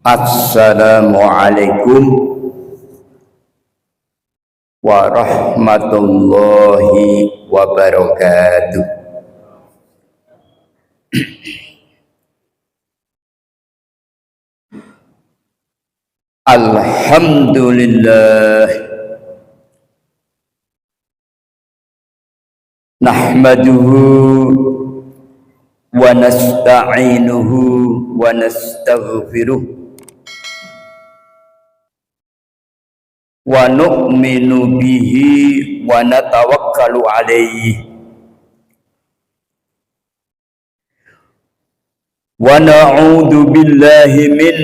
Assalamualaikum warahmatullahi wabarakatuh. Alhamdulillah, nahmaduhu wa nasta'inuhu wa nastaghfiruh wa nu'minu bihi wa natawakkalu alaihi wa na'udzu billahi min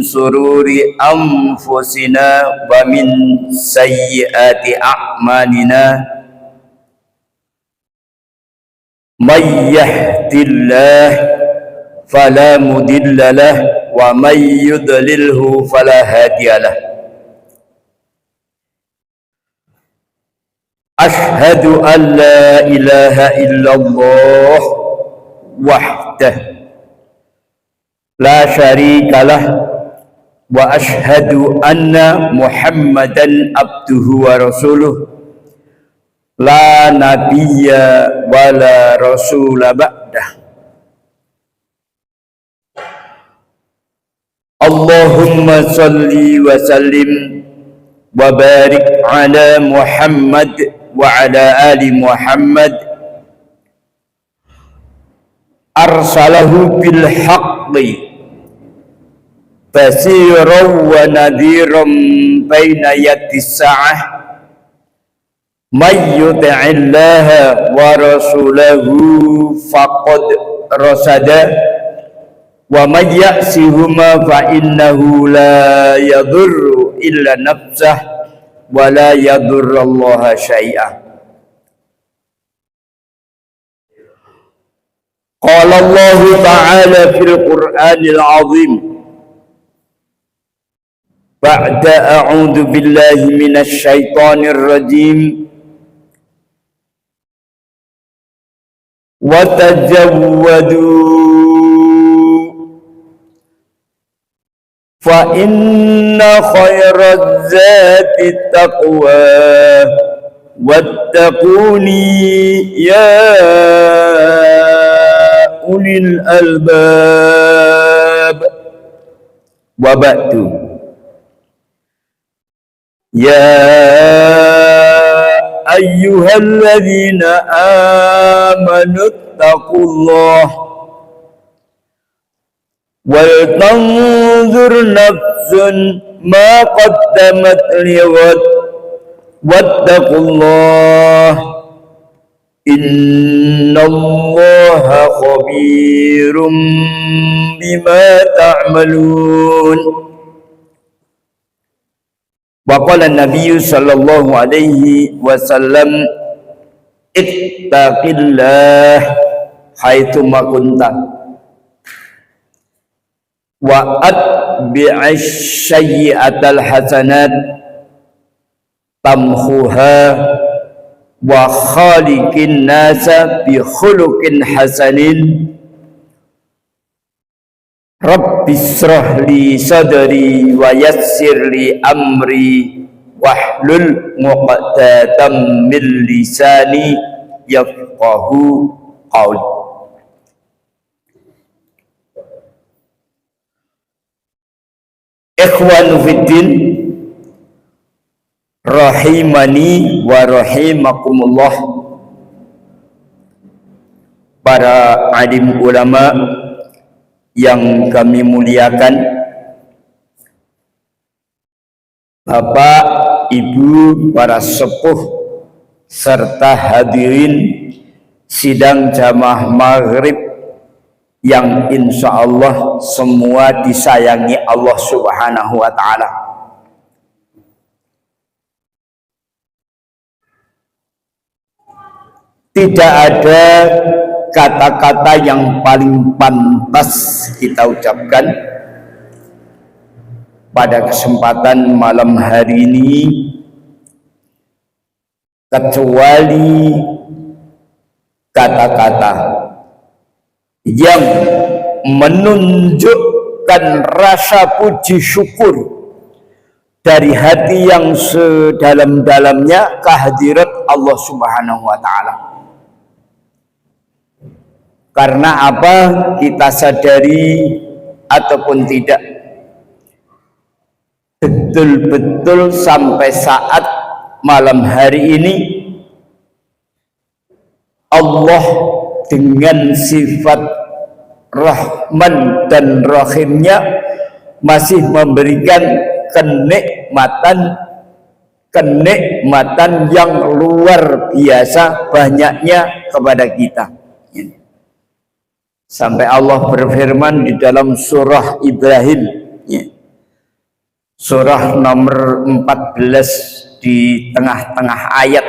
sururi anfusina wa min sayyiati a'malina may yahdihillah fala mudilla lah wa may yudlilhu fala hadiyalah. Ashhadu an la ilaha illallah wahdah la syarikalah wa ashhadu anna Muhammadan abduhu wa rasuluh la nabiyya wa la rasula ba'dah. Allahumma salli wa sallim wa barik ala Muhammad wa ala ali Muhammad arsalahu bil haqqi basiran wa nadhiran baina yadis sa'ah may yuti'illaha wa rasulahu faqad rasada wa may ya'sihuma fa innahu la yadurru illa nafsah wa la yadurrallaha syai'ah. Qala Allah ta'ala fil Qur'anil 'azim ba'da a'udzu billahi minasy syaithanir rajim wa tajawwadu fa inna khairaz zati taqwa wattaquni ya ulil albab wa ba'du. Ya ayyuhalladzina amanu taqullaha wal tanzur nafsun ma qaddamat lighad wattaqullaha innallaha khabirum bima ta'malun. Wa qala an-nabiy sallallahu alaihi wasallam ittaqillah haitsu ma kunta wa atbi'ash sayyi'atal hasanat tamhuha wa khaliqin nasa bi khuluqin hasanin. Rabbis shrah li sadri wa yassir li amri wahlul 'uqdatam min lisani yafqahu qawli. Ikhwanu fiddin rahimani wa rahimakumullah, para alim ulama yang kami muliakan, Bapak, Ibu, para sepuh serta hadirin sidang jamaah maghrib yang insya Allah semua disayangi Allah Subhanahu wa ta'ala. Tidak ada kata-kata yang paling pantas kita ucapkan pada kesempatan malam hari ini kecuali kata-kata yang menunjuk menunjukkan rasa puji syukur dari hati yang sedalam-dalamnya kehadirat Allah Subhanahu wa taala. Karena apa? Kita sadari ataupun tidak, betul-betul sampai saat malam hari ini Allah dengan sifat Rahman dan Rahimnya masih memberikan kenikmatan yang luar biasa banyaknya kepada kita. Sampai Allah berfirman di dalam surah Ibrahim, surah nomor 14 di tengah-tengah ayat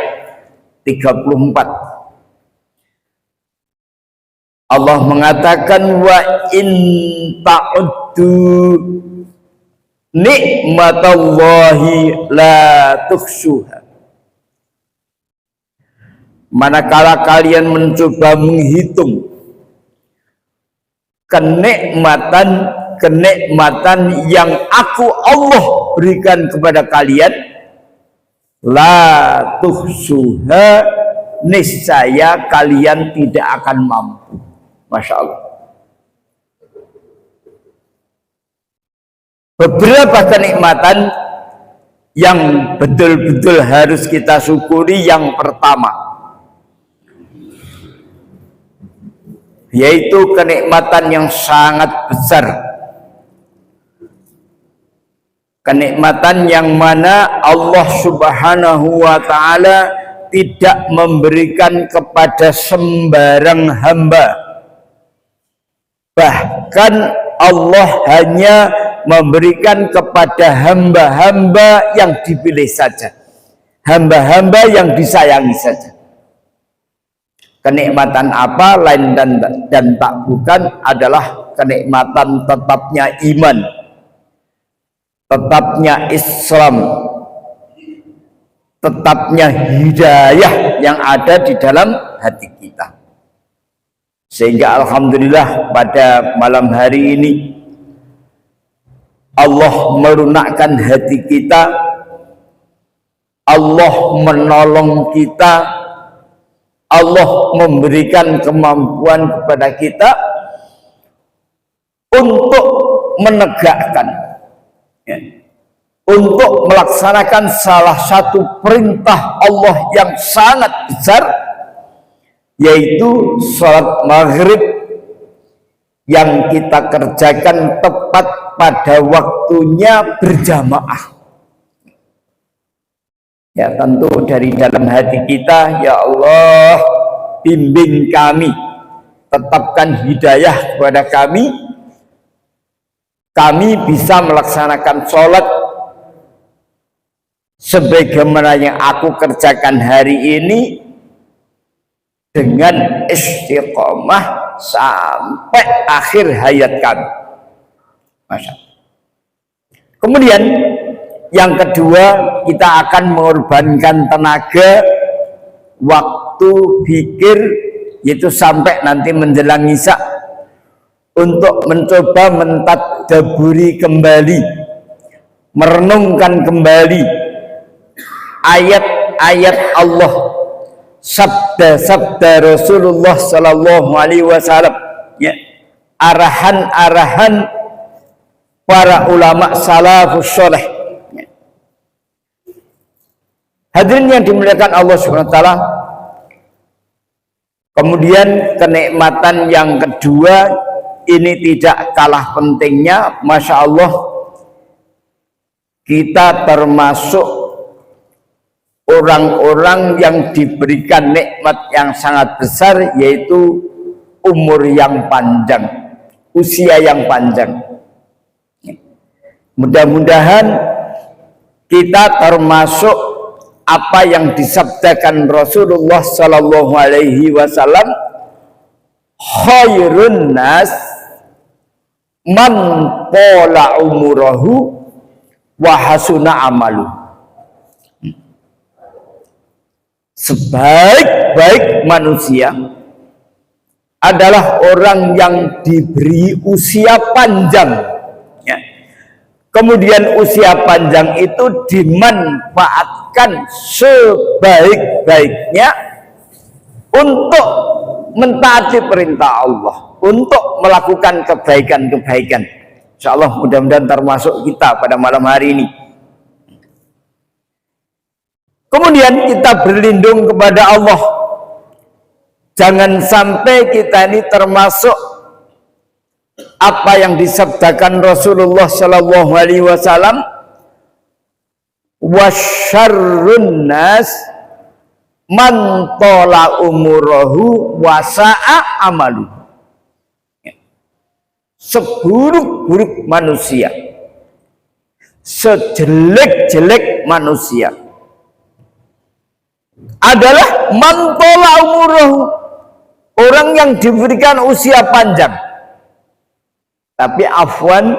34. Allah mengatakan wa in ta'uddu nikmatallahi la tuhsuha. Manakala kalian mencoba menghitung kenikmatan yang aku Allah berikan kepada kalian, la tuhsuha, niscaya kalian tidak akan mampu. Masya Allah. Beberapa kenikmatan yang betul-betul harus kita syukuri. Yang pertama, yaitu kenikmatan yang sangat besar, kenikmatan yang mana Allah Subhanahu wa ta'ala tidak memberikan kepada sembarang hamba. Bahkan Allah hanya memberikan kepada hamba-hamba yang dipilih saja, hamba-hamba yang disayangi saja. Kenikmatan apa lain dan tak bukan adalah kenikmatan tetapnya iman, tetapnya Islam, tetapnya hidayah yang ada di dalam hati kita. Sehingga alhamdulillah pada malam hari ini Allah melunakkan hati kita, Allah menolong kita, Allah memberikan kemampuan kepada kita untuk menegakkan, untuk melaksanakan salah satu perintah Allah yang sangat besar, yaitu sholat maghrib yang kita kerjakan tepat pada waktunya berjamaah. Ya, tentu dari dalam hati kita, ya Allah, bimbing kami, tetapkan hidayah kepada kami bisa melaksanakan sholat sebagaimana yang aku kerjakan hari ini dengan istiqomah sampai akhir hayat kami. Masya Allah. Kemudian yang kedua, kita akan mengorbankan tenaga, waktu, pikir, yaitu sampai nanti menjelang isya untuk mencoba mentadaburi kembali, merenungkan kembali ayat-ayat Allah, sabda-sabda Rasulullah Sallallahu Alaihi Wasallam, ya, arahan-arahan para ulama salafus soleh. Ya. Hadirin yang dimuliakan Allah Subhanahu Wa Taala. Kemudian kenikmatan yang kedua ini tidak kalah pentingnya, masya Allah, kita termasuk orang-orang yang diberikan nikmat yang sangat besar, yaitu umur yang panjang, usia yang panjang. Mudah-mudahan kita termasuk apa yang disabdakan Rasulullah Sallallahu Alaihi Wasallam, khairun nas man pola umurahu wa hasuna amalu. Sebaik-baik manusia adalah orang yang diberi usia panjang Kemudian usia panjang itu dimanfaatkan sebaik-baiknya untuk mentaati perintah Allah, untuk melakukan kebaikan-kebaikan. Insya Allah mudah-mudahan termasuk kita pada malam hari ini. Kemudian kita berlindung kepada Allah. Jangan sampai kita ini termasuk apa yang disabdakan Rasulullah Shallallahu Alaihi Wasallam, wasyarrun nas man tola umurahu wasa'a amalu. Seburuk-buruk manusia, sejelek-jelek manusia adalah man tola umurahu, orang yang diberikan usia panjang, tapi afwan,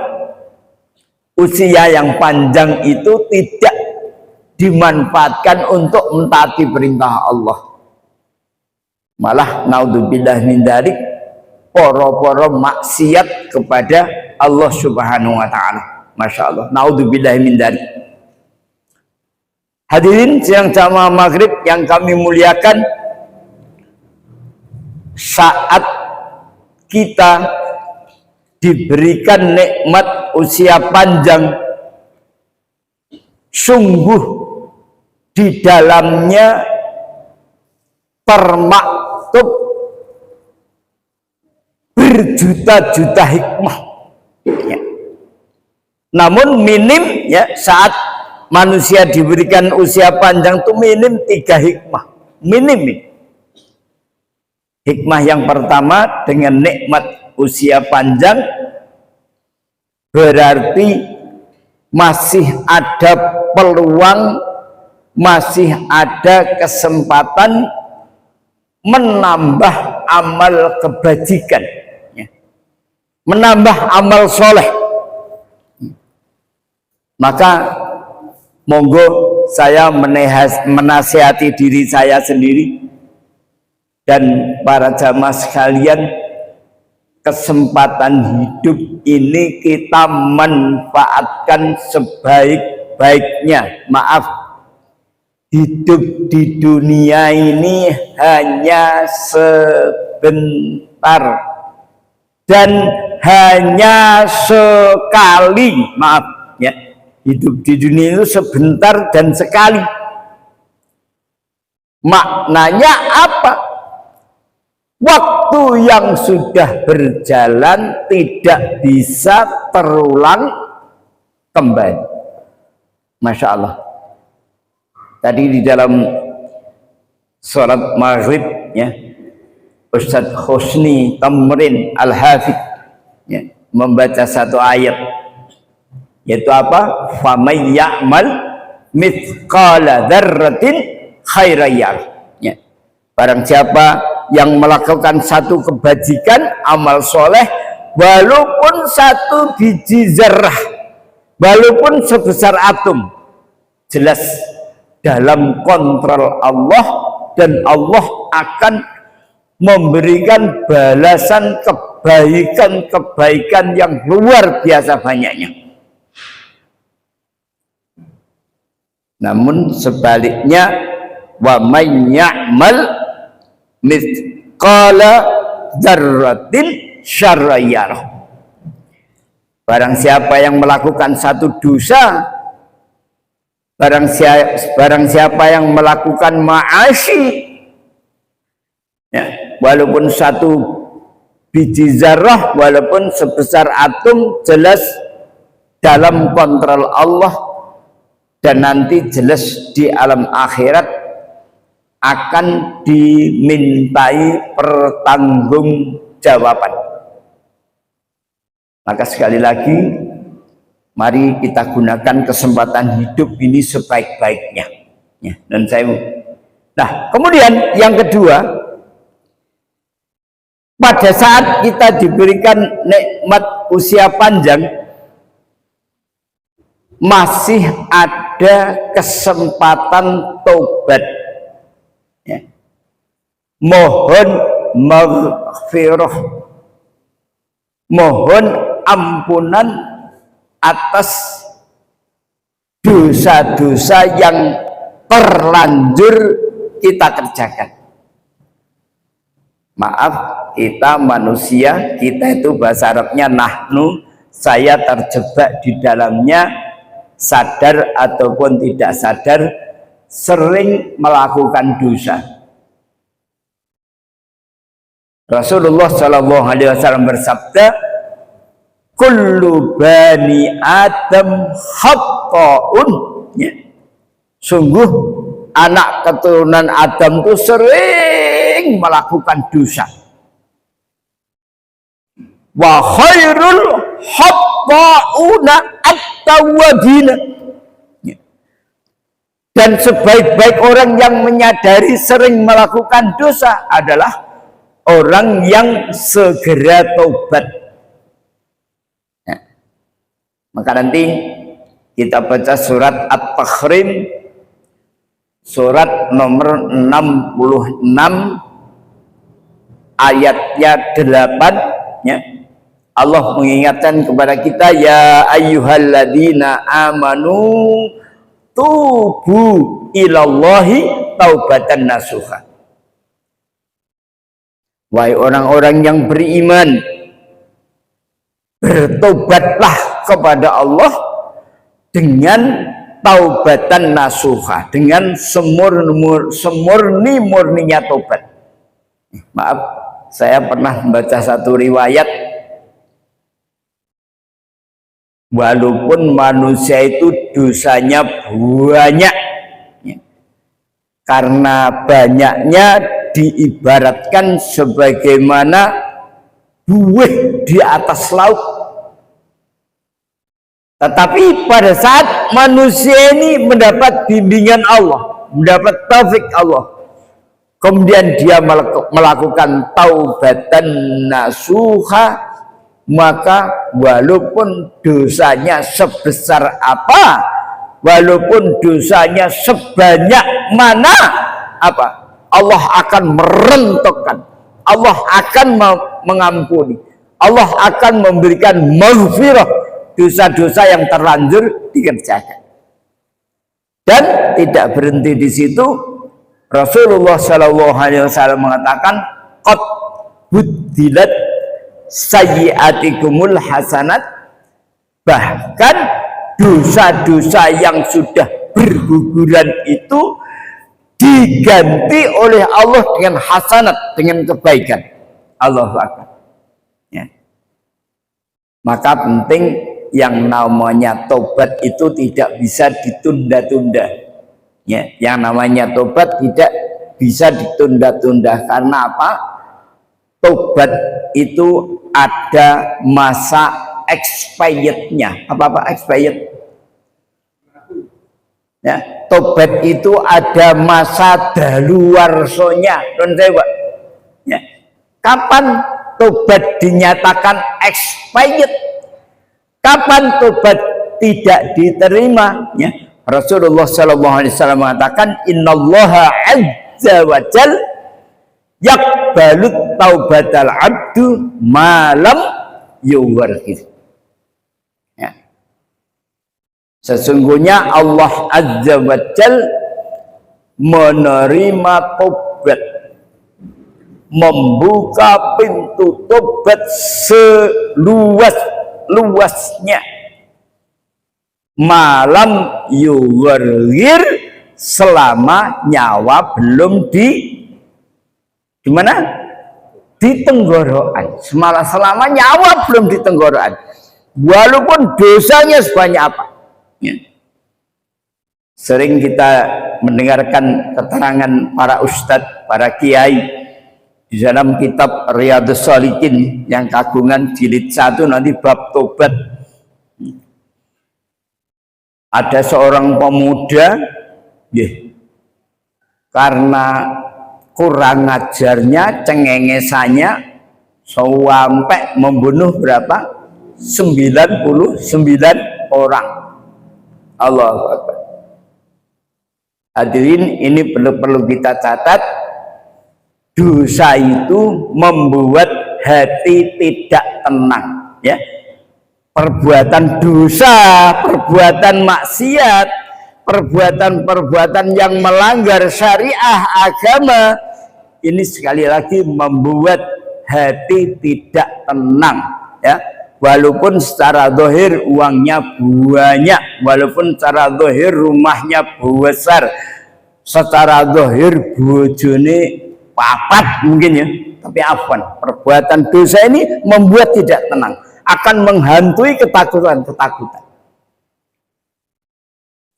usia yang panjang itu tidak dimanfaatkan untuk mentaati perintah Allah. Malah naudzubillah min dzalik, poro-poro maksiat kepada Allah Subhanahu wa taala. Masya Allah, naudzubillah min dzalik. Hadirin sidang jamaah maghrib yang kami muliakan, saat kita diberikan nikmat usia panjang, sungguh di dalamnya termaktub berjuta-juta hikmah. Ya. Namun minim ya, saat manusia diberikan usia panjang itu minim 3 hikmah. Minim. Hikmah yang pertama, dengan nikmat usia panjang berarti masih ada peluang, masih ada kesempatan menambah amal kebajikan, ya. Menambah amal soleh. Maka monggo saya menasihati diri saya sendiri dan para jamaah sekalian, kesempatan hidup ini kita manfaatkan sebaik-baiknya. Maaf, hidup di dunia ini hanya sebentar dan hanya sekali. Maaf ya, hidup di dunia itu sebentar dan sekali. Maknanya apa? Waktu yang sudah berjalan tidak bisa terulang kembali. Masya Allah. Tadi di dalam sholat maghrib ya, Ustadz Husni Tamrin Al-Hafidh ya, membaca satu ayat, yaitu apa? Faman ya'mal mithqala dzarratin khairan yarah. Ya. Barang siapa yang melakukan satu kebajikan, amal soleh, walaupun 1 biji zarrah, walaupun sebesar atom, jelas dalam kontrol Allah, dan Allah akan memberikan balasan kebaikan-kebaikan yang luar biasa banyaknya. Namun sebaliknya, wa may ya'mal mithqala dzarratin syarran yarah. Barang siapa yang melakukan satu dosa, barang siapa yang melakukan ma'asi ya, walaupun 1 biji zarrah, walaupun sebesar atom, jelas dalam kontrol Allah, dan nanti jelas di alam akhirat akan dimintai pertanggungjawaban. Maka sekali lagi, mari kita gunakan kesempatan hidup ini sebaik-baiknya. Ya, dan nah, kemudian yang kedua, pada saat kita diberikan nikmat usia panjang, masih ada kesempatan tobat. Ya. Mohon maghfirah, mohon ampunan atas dosa-dosa yang terlanjur kita kerjakan. Maaf, kita manusia, kita itu bahasa Arabnya nahnu, saya terjebak di dalamnya, sadar ataupun tidak sadar, sering melakukan dosa. Rasulullah Shallallahu Alaihi Wasallam bersabda, kullu bani Adam khata'un. Sungguh anak keturunan Adam itu sering melakukan dosa. Wa khairul khata'una at-tawwabina. Dan sebaik-baik orang yang menyadari sering melakukan dosa adalah orang yang segera taubat. Maka nanti kita baca surat At-Tahrim, surat nomor 66 ayatnya 8, ya. Allah mengingatkan kepada kita, ya ayyuhalladzina amanu tubu ilallahi taubatan nasuha. Wahai orang-orang yang beriman, bertobatlah kepada Allah dengan taubatan nasuha, dengan semurni-murninya tobat. Maaf, saya pernah membaca satu riwayat, walaupun manusia itu dosanya banyak, karena banyaknya diibaratkan sebagaimana buih di atas laut. Tetapi pada saat manusia ini mendapat bimbingan Allah, mendapat taufik Allah, kemudian dia melakukan taubatan nasuha, maka walaupun dosanya sebesar apa, walaupun dosanya sebanyak mana, apa, Allah akan merentokkan, Allah akan mengampuni, Allah akan memberikan maghfirah dosa-dosa yang terlanjur dikerjakan. Dan tidak berhenti di situ, Rasulullah Shallallahu Alaihi Wasallam mengatakan, qad buddilat sayyiatikumul hasanat, bahkan dosa-dosa yang sudah berguguran itu diganti oleh Allah dengan hasanat, dengan kebaikan. Allahu Akbar. Ya. Maka penting, yang namanya tobat itu tidak bisa ditunda-tunda. Ya, yang namanya tobat tidak bisa ditunda-tunda. Karena apa? Tobat itu ada masa expirednya. Apa expired? Ya, tobat itu ada masa daluwarsonya. Ya. Kapan tobat dinyatakan expired? Kapan tobat tidak diterima? Ya. Rasulullah Shallallahu Alaihi Wasallam mengatakan, innallaha azza wa jal yaqbalut taubatal abdu malam yuwarhir. Sesungguhnya Allah Azza wa Jal menerima tobat, membuka pintu tobat seluas-luasnya malam yuwarhir, selama nyawa belum di mana? Di tenggorokan. Selama nyawa belum di tenggorokan, walaupun dosanya sebanyak apa. Ya. Sering kita mendengarkan keterangan para ustadz, para kiai di dalam kitab Riyadhus Shalihin yang kagungan jilid 1 nanti bab tobat. Ada seorang pemuda, karena kurang ajarnya, cengengesannya, sampai membunuh berapa? 99 orang. Allahu Akbar. Hadirin, ini perlu kita catat, dosa itu membuat hati tidak tenang, ya. perbuatan dosa, perbuatan maksiat, perbuatan-perbuatan yang melanggar syariah agama, ini sekali lagi membuat hati tidak tenang, ya. Walaupun secara zahir uangnya banyak, walaupun secara zahir rumahnya besar, secara zahir bojone papat mungkin ya, tapi afwan, perbuatan dosa ini membuat tidak tenang, akan menghantui ketakutan-ketakutan.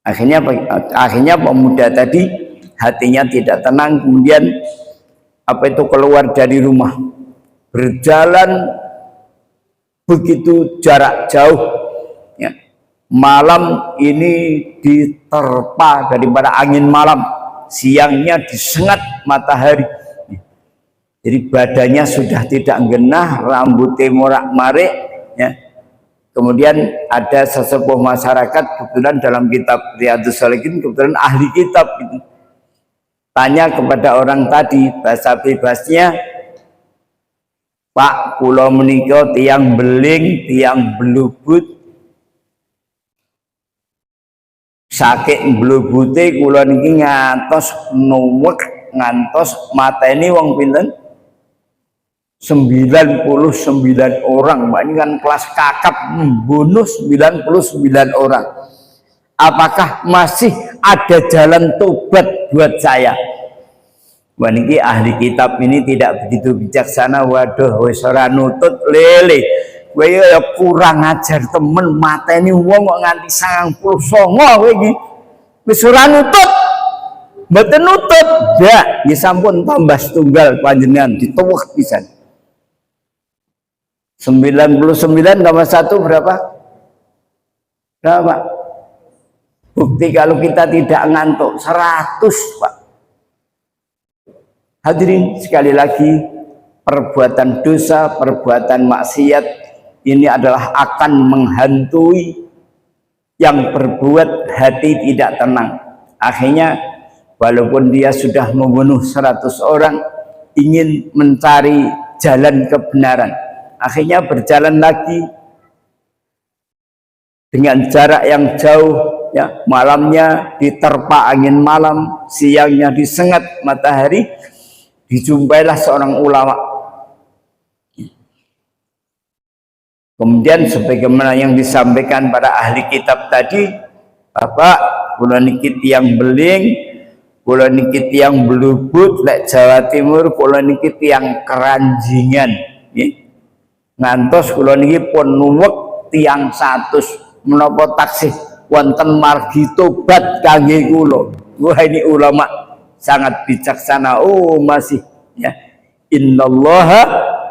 Akhirnya pemuda tadi hatinya tidak tenang, kemudian keluar dari rumah, berjalan begitu jarak jauh, ya. Malam ini diterpa daripada angin malam, siangnya disengat matahari, jadi badannya sudah tidak genah, rambutnya morak-marik, ya. Kemudian ada sesepuh masyarakat, kebetulan dalam kitab Riyadhus Shalihin, kebetulan ahli kitab itu, tanya kepada orang tadi, bahasa bebasnya, Pak, kula menika tiang beling, tiang blubut, saking blubute kula niki ngantos nuwek, ngantos mateni wong pinten? 99 orang, Mbak. Ini kan kelas kakap, membunuh 99 orang. Apakah masih ada jalan tobat buat saya? Wah, niki ahli kitab ini tidak begitu bijaksana. Waduh, wis ora nutut lele. Kowe ya kurang ajar temen, mateni wong kok nganti 99 kowe iki. Wis ora nutut. Mboten nutut. Ya, nggih sampun tambah setunggal panjenengan dituwek pisan. 99 tambah 1 berapa? Berapa? Bukti kalau kita tidak ngantuk 100, Pak. Hadirin sekali lagi, perbuatan dosa, perbuatan maksiat ini adalah akan menghantui yang berbuat hati tidak tenang. Akhirnya walaupun dia sudah membunuh 100 orang, ingin mencari jalan kebenaran, akhirnya berjalan lagi dengan jarak yang jauh, ya. Malamnya diterpa angin malam, siangnya disengat matahari. Dijumpailah seorang ulama. Kemudian sebagaimana yang disampaikan pada ahli kitab tadi, Bapak, kula niki tiyang beling, kula niki tiyang blubut, lek Jawa Timur kula niki tiyang keranjingan, nggih. Ngantos kula niki pun nuwek tiyang 100 menapa taksih wonten margi tobat kangge kula. Wah, ini ulama sangat bijaksana. Oh, masih, ya. Innallaha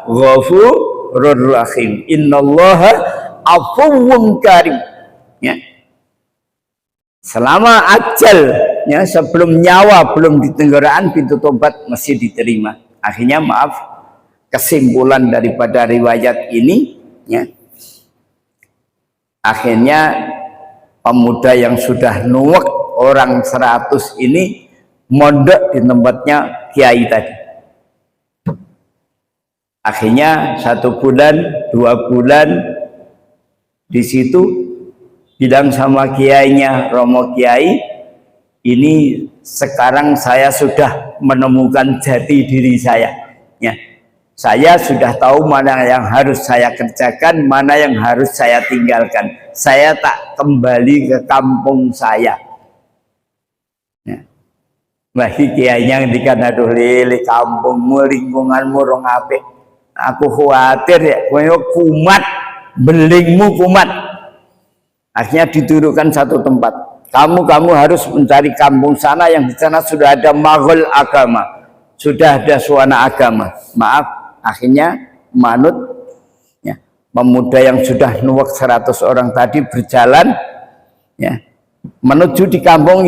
ghafurur rahim, innallaha afuwwun karim, ya. Selama ajal, ya, sebelum nyawa belum ditenggerakkan, pintu tobat masih diterima. Akhirnya maaf, kesimpulan daripada riwayat ini, ya, akhirnya pemuda yang sudah nuwek orang 100 ini mondok di tempatnya kiai tadi. Akhirnya 1 bulan, 2 bulan di situ bilang sama kiainya, Romo Kiai, ini sekarang saya sudah menemukan jati diri saya, ya. Saya sudah tahu mana yang harus saya kerjakan, mana yang harus saya tinggalkan. Saya tak kembali ke kampung saya. Bagi kiainya ngendikan, aduh lele, kampungmu, lingkunganmu rong apik. Aku khawatir ya, kowe kumat, belingmu kumat. Akhirnya didudukkan satu tempat. Kamu harus mencari kampung sana, yang di sana sudah ada maghol agama, sudah ada suwana agama. Maaf, akhirnya manut, ya. Pemuda yang sudah nuwek 100 orang tadi berjalan, ya, menuju di kampung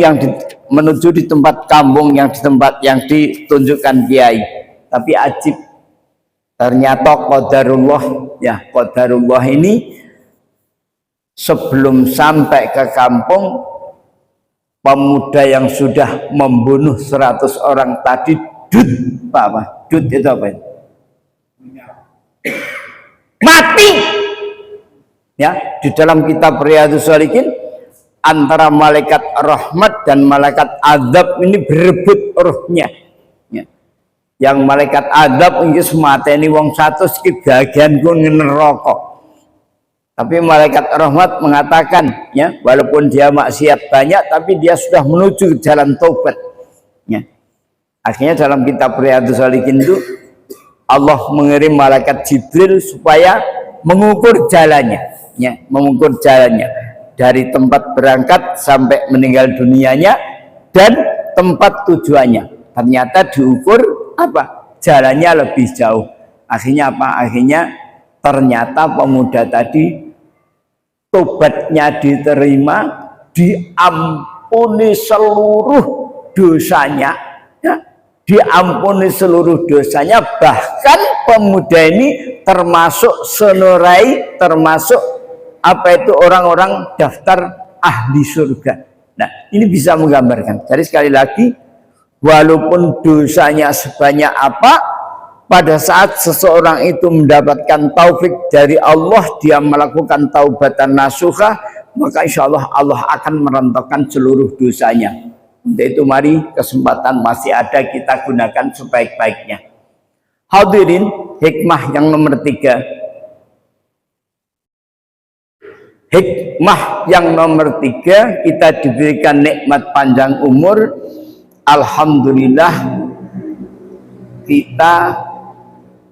menuju di tempat kampung yang ditunjukkan kiai. Tapi ajib, ternyata qadarullah, ya, qadarullah ini sebelum sampai ke kampung, pemuda yang sudah membunuh 100 orang tadi dud, apa? Dud itu apa? Mati. Ya, di dalam kitab Riyadhus Shalihin antara malaikat rahmat dan malaikat azab ini berebut rohnya. Ya. Yang malaikat azab ini semateni wong 100 iki bagianku neraka. Tapi malaikat rahmat mengatakan, ya, walaupun dia maksiat banyak tapi dia sudah menuju jalan taubat. Ya. Akhirnya dalam kitab Riyadhus Shalihin itu Allah mengirim malaikat Jibril supaya mengukur jalannya, ya, mengukur jalannya dari tempat berangkat sampai meninggal dunianya dan tempat tujuannya. Ternyata diukur apa? Jalannya lebih jauh. Akhirnya apa? Akhirnya ternyata pemuda tadi tobatnya diterima, diampuni seluruh dosanya, ya, diampuni seluruh dosanya. Bahkan pemuda ini termasuk senurai, termasuk apa itu orang-orang daftar ahli surga. Nah, ini bisa menggambarkan. Jadi sekali lagi, walaupun dosanya sebanyak apa, pada saat seseorang itu mendapatkan taufik dari Allah, dia melakukan taubatan nasuha, maka insya Allah Allah akan merontokkan seluruh dosanya. Untuk itu mari, kesempatan masih ada, kita gunakan sebaik-baiknya. Hadirin, hikmah yang nomor 3. Hikmah yang nomor 3, kita diberikan nikmat panjang umur. Alhamdulillah, kita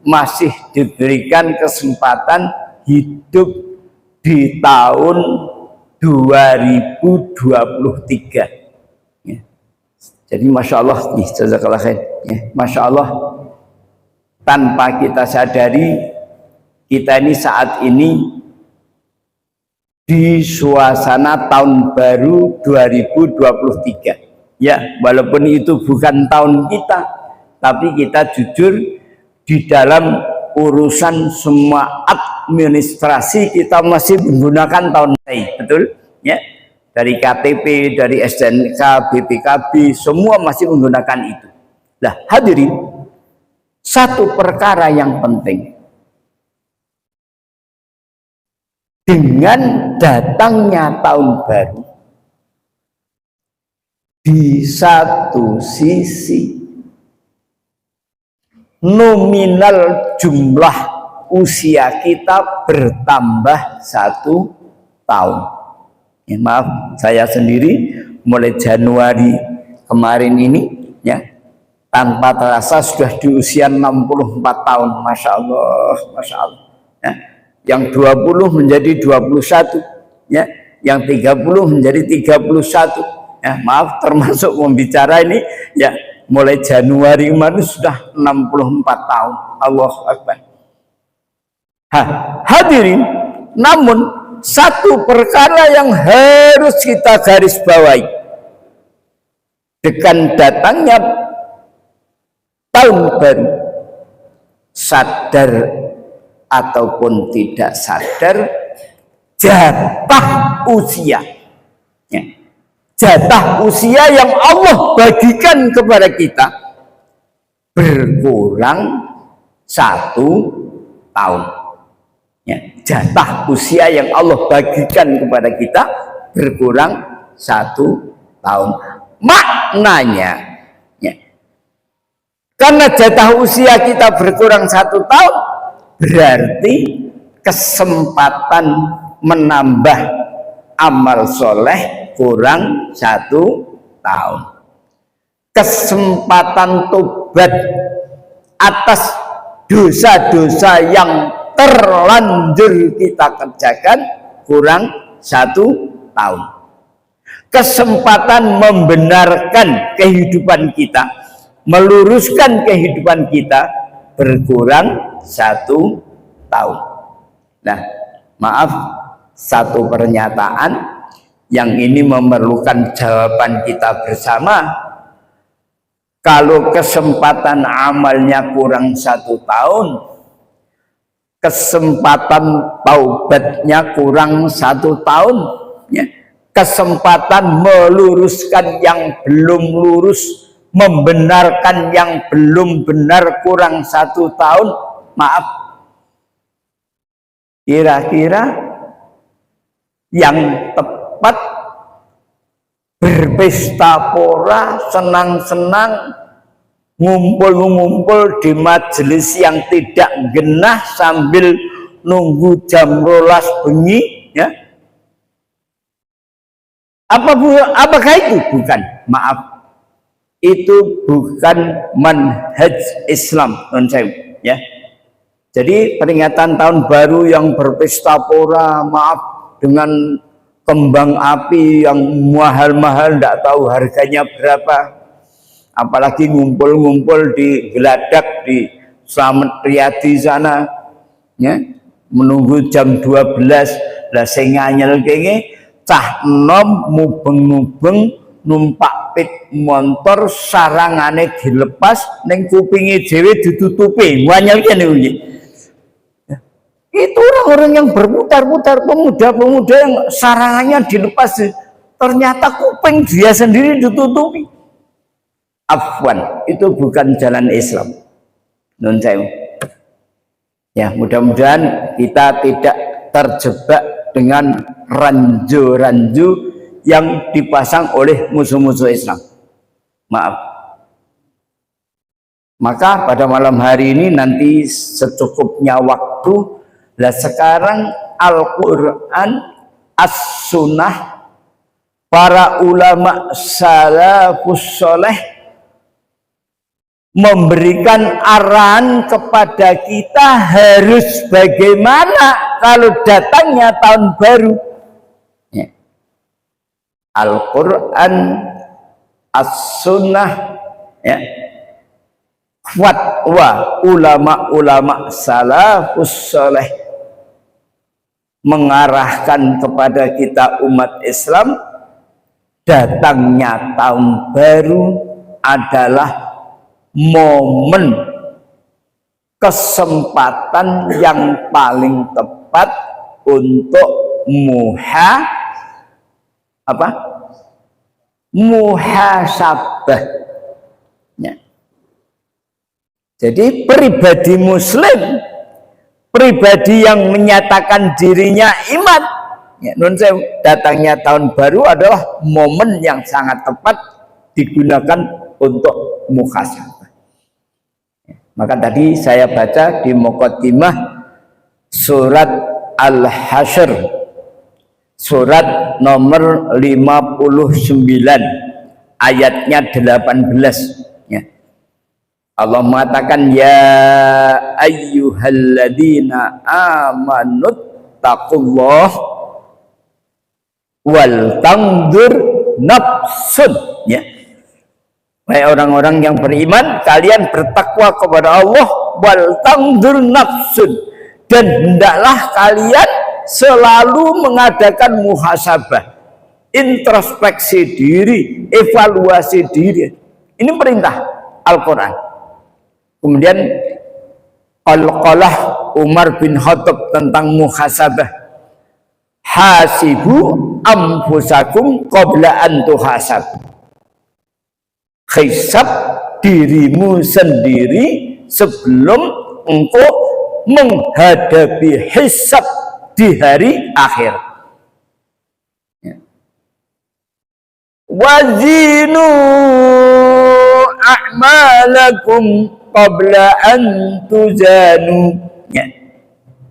masih diberikan kesempatan hidup di tahun 2023. Ya. Jadi Masya Allah, jazakallah khair. Ya, Masya Allah, tanpa kita sadari, kita ini saat ini di suasana tahun baru 2023. Ya, walaupun itu bukan tahun kita, tapi kita jujur di dalam urusan semua administrasi kita masih menggunakan tahun ini, betul? Ya, dari KTP, dari STNK, BPKB, semua masih menggunakan itu. Nah, hadirin, satu perkara yang penting, dengan datangnya tahun baru, di satu sisi nominal jumlah usia kita bertambah 1 tahun. Ya, maaf, saya sendiri mulai Januari kemarin ini, ya, tanpa terasa sudah di usia 64 tahun. Masya Allah, Masya Allah. Ya. Yang 20 menjadi 21, ya, yang 30 menjadi 31. Ya, maaf, termasuk membicara ini, ya, mulai Januari kemarin sudah 64 tahun. Allahu Akbar. Hadirin, namun satu perkara yang harus kita garis bawahi, dengan datangnya tahun baru, sadar ataupun tidak sadar, jatah usia, ya, jatah usia yang Allah bagikan kepada kita berkurang 1 tahun. Ya, jatah usia yang Allah bagikan kepada kita berkurang 1 tahun. Maknanya, ya, karena jatah usia kita berkurang 1 tahun, berarti kesempatan menambah amal soleh kurang 1 tahun. Kesempatan tobat atas dosa-dosa yang terlanjur kita kerjakan kurang 1 tahun. Kesempatan membenarkan kehidupan kita, meluruskan kehidupan kita berkurang 1 tahun. Nah, maaf, satu pernyataan yang ini memerlukan jawaban kita bersama. Kalau kesempatan amalnya kurang 1 tahun, kesempatan taubatnya kurang 1 tahun, ya, kesempatan meluruskan yang belum lurus, membenarkan yang belum benar kurang 1 tahun, maaf, kira-kira yang tepat, berpesta pora, senang-senang, ngumpul-ngumpul di majelis yang tidak genah sambil nunggu jam 12 bengi, ya. Apakah itu? Bukan, maaf, itu bukan manhaj Islam, ya. Jadi peringatan tahun baru yang berpesta pora, maaf, dengan kembang api yang mahal-mahal, tidak tahu harganya berapa, apalagi ngumpul-ngumpul di Geladak, di Slamet Riyadi sana, ya, menunggu jam 12. Lah sing nganyel kene cah enom mubeng-mubeng numpak pit motor, sarangane dilepas, ning kupinge dhewe ditutupi, nganyel kene iki. Itu orang-orang yang berputar-putar, pemuda-pemuda yang sarangannya dilepas, ternyata kuping dia sendiri ditutupi. Afwan, itu bukan jalan Islam. Nun sewu. Ya, mudah-mudahan kita tidak terjebak dengan ranju-ranju yang dipasang oleh musuh-musuh Islam. Maaf. Maka pada malam hari ini nanti secukupnya waktu. Lah sekarang Al-Quran, As-Sunnah, para ulama salafus soleh memberikan arahan kepada kita harus bagaimana kalau datangnya tahun baru. Ya. Al-Quran, As-Sunnah, ya, fatwa ulama-ulama salafus soleh mengarahkan kepada kita umat Islam, datangnya tahun baru adalah momen kesempatan yang paling tepat untuk muhasabah. Ya. Jadi pribadi muslim, pribadi yang menyatakan dirinya iman, ya, datangnya tahun baru adalah momen yang sangat tepat digunakan untuk muhasabah. Maka tadi saya baca di muqaddimah surat Al-Hasyr, surat nomor 59 ayatnya 18. Allah mengatakan, ya ayyuhalladzina amanut taqullah wal tangdur nafsun, ya. Wahai orang-orang yang beriman, kalian bertakwa kepada Allah, wal tangdur nafsun, dan hendaklah kalian selalu mengadakan muhasabah, introspeksi diri, evaluasi diri. Ini perintah Al-Quran. Kemudian qalqalah Umar bin Khattab tentang muhasabah, hasibu anfusakum qabla an tuhasab, hisab dirimu sendiri sebelum engkau menghadapi hisab di hari akhir. Wazinu a'malakum qabla an tuzanu, ya.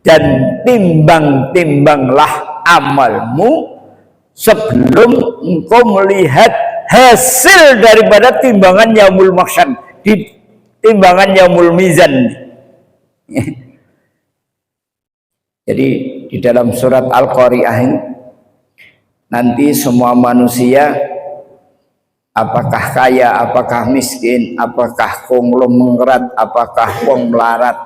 Dan timbang-timbanglah amalmu sebelum engkau melihat hasil daripada timbangan yaumul mahsyar, di timbangan yaumul mizan. Jadi di dalam surat Al-Qari'ah ini nanti semua manusia, apakah kaya, apakah miskin, apakah konglomerat, apakah wong melarat,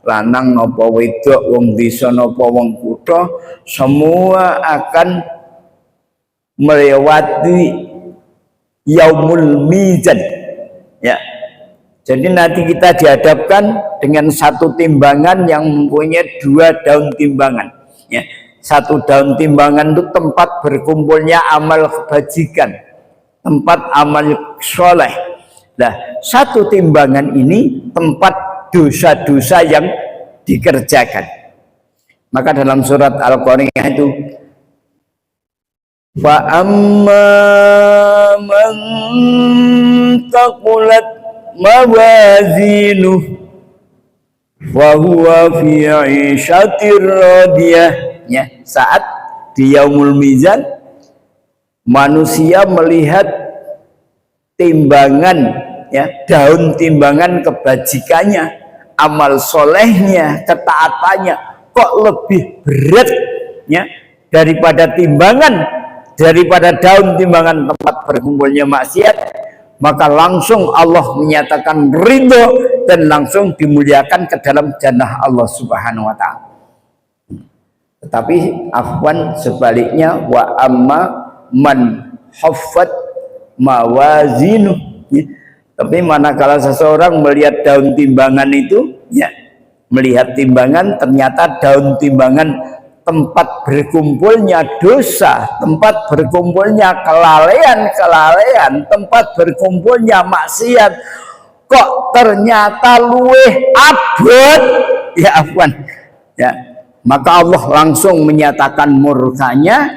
lanang napa wedok, wong desa napa wong kutha, semua akan melewati yaumul mizan, ya. Jadi nanti kita dihadapkan dengan satu timbangan yang mempunyai 2 daun timbangan, ya. 1 daun timbangan itu tempat berkumpulnya amal kebajikan, tempat amal soleh. Nah, 1 timbangan ini tempat dosa-dosa yang dikerjakan. Maka dalam surat Al-Qari'ah itu Fa amma man taqulat mawazinuh wa huwa fi 'ishatir radiyah. Ya, saat di yaumul mizan manusia melihat timbangan, ya, daun timbangan kebajikannya, amal solehnya, ketaatannya kok lebih berat, ya, daripada daun timbangan tempat berkumpulnya maksiat, maka langsung Allah menyatakan ridho dan langsung dimuliakan ke dalam jannah Allah Subhanahu wa ta'ala. Tetapi afwan sebaliknya, wa amma man haffat mawazinu, ya. Tapi manakala seseorang melihat daun timbangan itu, ya, melihat timbangan, ternyata daun timbangan tempat berkumpulnya dosa, tempat berkumpulnya kelalaian, tempat berkumpulnya maksiat, kok ternyata luweh abot, ya afwan, ya, maka Allah langsung menyatakan murkanya,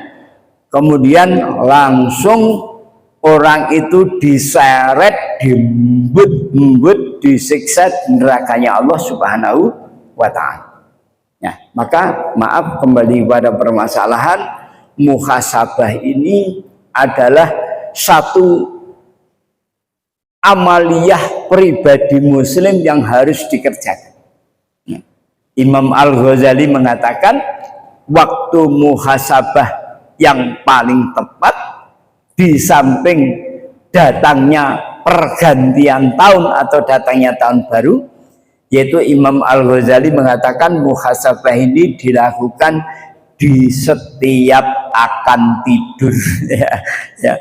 kemudian langsung orang itu diseret, diembut, disiksa nerakanya Allah Subhanahu wa ta'ala. Ya, maka maaf, kembali pada permasalahan muhasabah ini adalah satu amaliyah pribadi muslim yang harus dikerjakan. Ya. Imam Al-Ghazali mengatakan waktu muhasabah yang paling tepat di samping datangnya pergantian tahun atau datangnya tahun baru, yaitu Imam Al-Ghazali mengatakan muhasabah ini dilakukan di setiap akan tidur. Ya,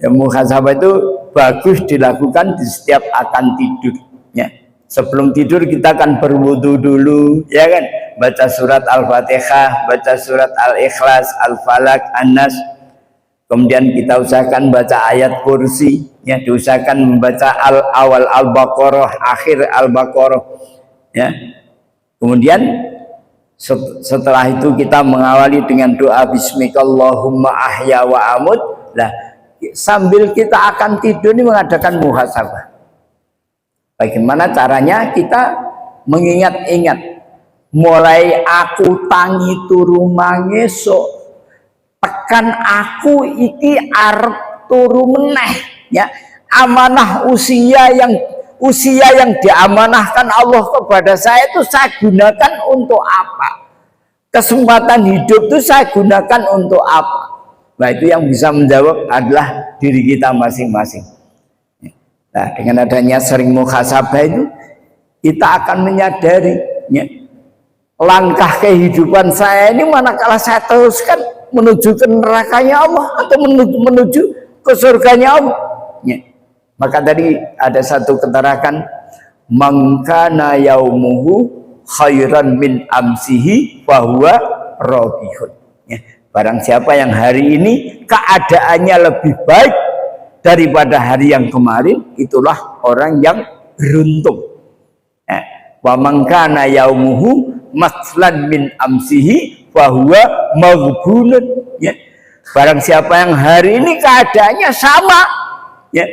muhasabah itu bagus dilakukan di setiap akan tidur, ya. Sebelum tidur kita akan berwudu dulu, ya kan, baca surat Al-Fatihah, baca surat Al-Ikhlas, Al-Falaq, An-Nas, kemudian kita usahakan baca ayat kursi, ya, diusahakan membaca awal Al-Baqarah, akhir Al-Baqarah, ya. Kemudian setelah itu kita mengawali dengan doa bismikallahumma ahya wa amut. Nah, sambil kita akan tidur ini mengadakan muhasabah. Bagaimana caranya? Kita mengingat-ingat, mulai aku tangi turu mangesuk, tekan aku iki arep turu meneh, ya. Amanah usia yang diamanahkan Allah kepada saya itu saya gunakan untuk apa? Kesempatan hidup itu saya gunakan untuk apa? Nah, itu yang bisa menjawab adalah diri kita masing-masing. Nah, dengan adanya sering muhasabah itu, kita akan menyadari, ya, langkah kehidupan saya ini manakala saya teruskan menuju ke nerakanya Allah atau menuju ke surganya Allah, ya. Maka tadi ada satu keterangan, mangkana yaumuhu khairan min amsihi fahuwa robihun, ya. Barang siapa yang hari ini keadaannya lebih baik daripada hari yang kemarin, itulah orang yang beruntung. Wa mangkana yaumuhu maslan min amsihi fahuwa maghbunun, ya. Barang siapa yang hari ini keadaannya sama, ya,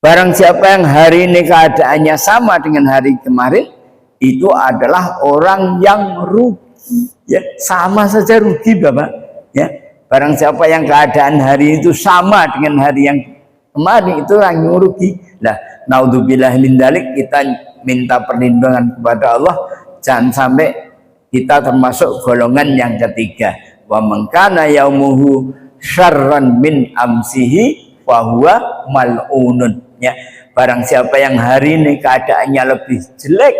barang siapa yang hari ini keadaannya sama dengan hari kemarin, itu adalah orang yang rugi, ya, sama saja rugi, Bapak, ya. Barang siapa yang keadaan hari itu sama dengan hari yang kemarin, itu orang yang rugi. Nah, naudzubillah min dzalik, kita minta perlindungan kepada Allah jangan sampai kita termasuk golongan yang ketiga. Wa mangkana yaumuhu syarran min amsihi fahuwa mal'unun, ya. Barang siapa yang hari ini keadaannya lebih jelek,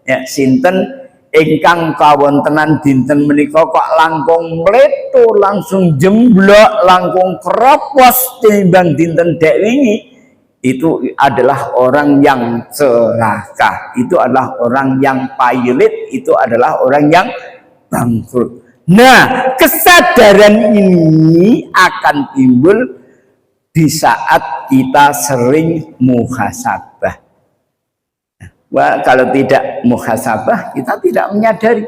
ya, sinten ingkang kawontenan dinten menika kok langkung mleto, langsung jemblok, langkung keropos timbang dinten dek wingi, itu adalah orang yang celaka, itu adalah orang yang pailit, itu adalah orang yang bangkrut. Nah, kesadaran ini akan timbul di saat kita sering muhasabah. Wah, kalau tidak muhasabah, kita tidak menyadari.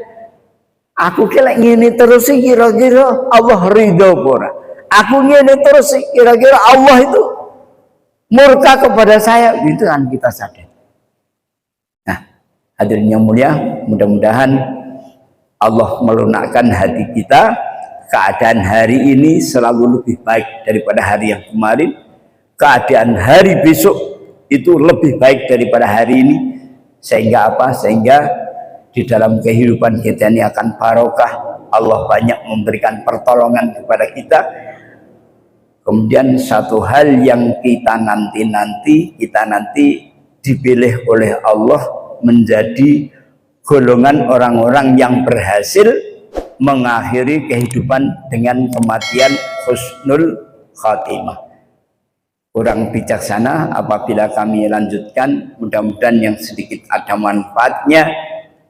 Aku kelek ngene terus kira-kira Allah ridho ora. Aku ngene terus kira-kira Allah itu murka kepada saya, itu kan kita sadar. Nah, hadirin yang mulia, mudah-mudahan Allah melunakkan hati kita. Keadaan hari ini selalu lebih baik daripada hari yang kemarin. Keadaan hari besok itu lebih baik daripada hari ini. Sehingga apa? Sehingga di dalam kehidupan kita ini akan barokah. Allah banyak memberikan pertolongan kepada kita. Kemudian satu hal yang kita nanti dipilih oleh Allah menjadi golongan orang-orang yang berhasil mengakhiri kehidupan dengan kematian husnul khatimah. Kurang bijaksana apabila kami lanjutkan, mudah-mudahan yang sedikit ada manfaatnya.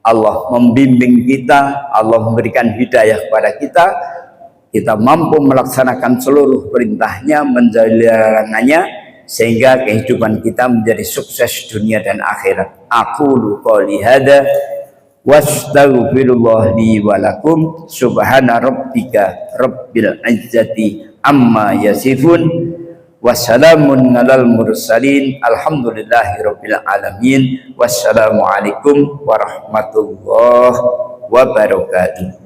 Allah membimbing kita, Allah memberikan hidayah kepada kita mampu melaksanakan seluruh perintahnya, menjauhi larangannya, sehingga kehidupan kita menjadi sukses dunia dan akhirat. Aqulu qouli hadza wastaghfirullah li wa lakum. Subhana rabbika rabbil izzati amma yasifun, wassalamun alal mursalin, alhamdulillahi rabbil alamin. Wassalamualaikum warahmatullahi wabarakatuh.